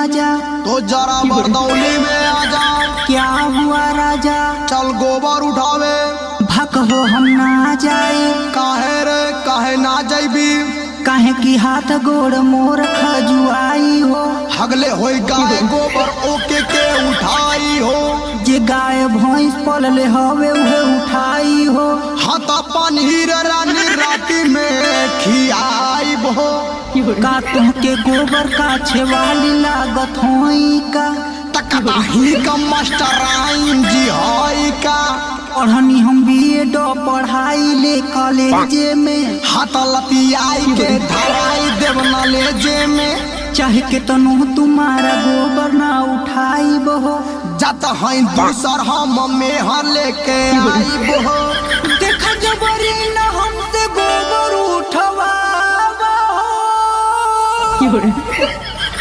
राजा। तो जरा बरदौली में आ जाओ। क्या हुआ राजा? चल गोबर उठावे। भक हो हम ना जाए। काहे रे काहे ना जाइबी? काहे की हाथ गोड़ मोर खजुआई हो। हगले होई गाय गोबर ओके के उठाई हो। जे गाय भैंस पलले हवे उहे उठाई हो। हाथा पनीर रानी राती में खियाई हो। का तुहके गोबर का छेवाली लागत होई का? तकताही का मास्टराइन जी होई का? पढ़नी हम BEd पढ़ाई ले कॉलेजे में। हाथ लतियाई के धराई देव नॉलेजे में। चाहे के तनु तुम्हारा गोबर ना उठाई बहो। जत हैं दूसर हम मेहर लेके आई बहो। देखा जबरी न हमसे गोबर उठवा।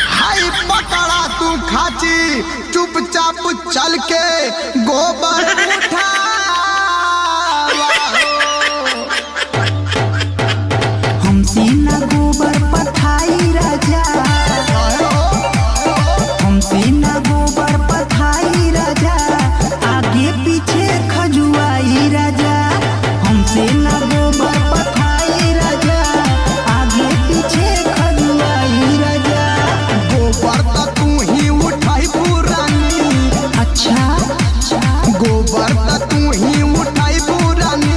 हाय पकड़ा तू खाची चुपचाप चल के गोबर उठा। हमसे न गोबर पठाई राजा। हमसे न गोबर पठाई राजा। आगे पीछे खजुआई राजा। हमसे न गोबर पठाई राजा। आगे पीछे खजुआई राजा। गोबर तो तू ही उठाई पुरानी। अच्छा गोबर तो तू ही उठाई पुरानी।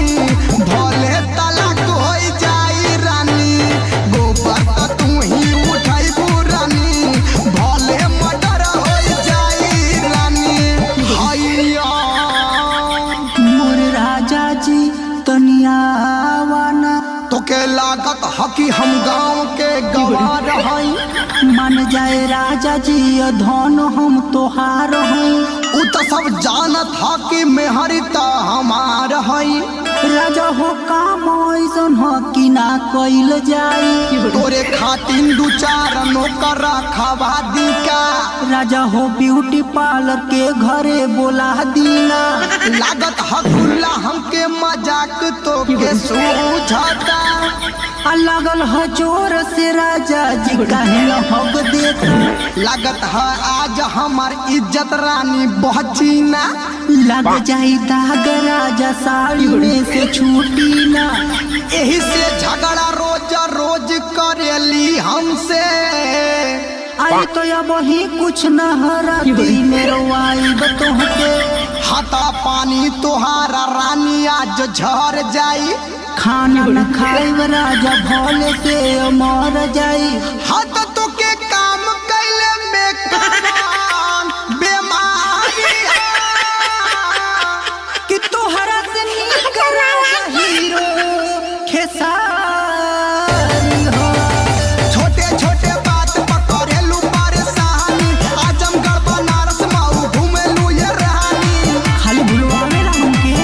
भले तलाक हो जाई रानी। गोबर तो तू ही उठाई पुरानी। भले मर्डर हो जाई रानी। हैया मोर राजा जी तनिया आवाना। तो के लागत हकी हम गांव के गवार हई। मान जाए राजा जी धन हम तोहार हई। उ तो सब जानत हा कि मेहरिता हमार हई। राजा हो काम ऐसन हो कि ना कइल जाई। तोरे खातिन दू चार नौकर रखवा दी का? राजा हो ब्यूटी पार्लर के घरे बोला दीना। लागत हकुल्ला हमके मजाक तो के सूझता। लागल ह जोर से राजा जी काहे न हग देता। लागत है आज हमार इज्जत रानी बची ना। लग जाई दाग राजा साड़ी में से छूटी ना। यही से झगड़ा रोज रोज करेली हमसे। आई तो अब ही कुछ न हराती मेरो आई बतोहके। हाथा पानी तोहारा रानी आज झर जाई। खाना न खाए राजा भोले से मर जाई। हाथ तो के काम कैले में कौन बीमारी कि तोहरा से नीक राजा हीरो खेसारी हो। छोटे छोटे बात पर करेलू परेशानी। आजमगढ़ बनारस माऊ घूमेलू ये रानी। खाली भुलवावे ना हमके।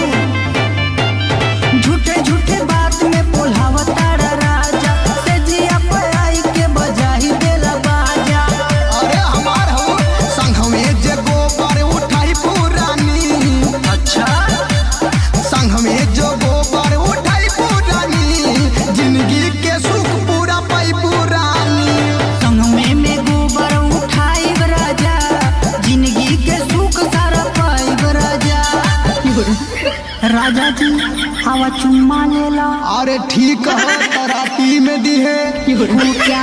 झूठे झूठे बात में बोलावता राजा। से जिया पे आई के बजाई देला बाजा। अरे हमार हो संग में जे गोबर उठाई पुरानी। अच्छा संग में जो गोबर उठाई पुरानी। जिंदगी के सुख पूरा पाई पुरानी। संग में गोबर उठाई राजा। जिंदगी के सुख सारा पाई राजा। राजा जी हवा चुम्मा लेला। अरे ठीक है तरापी में दी है। क्या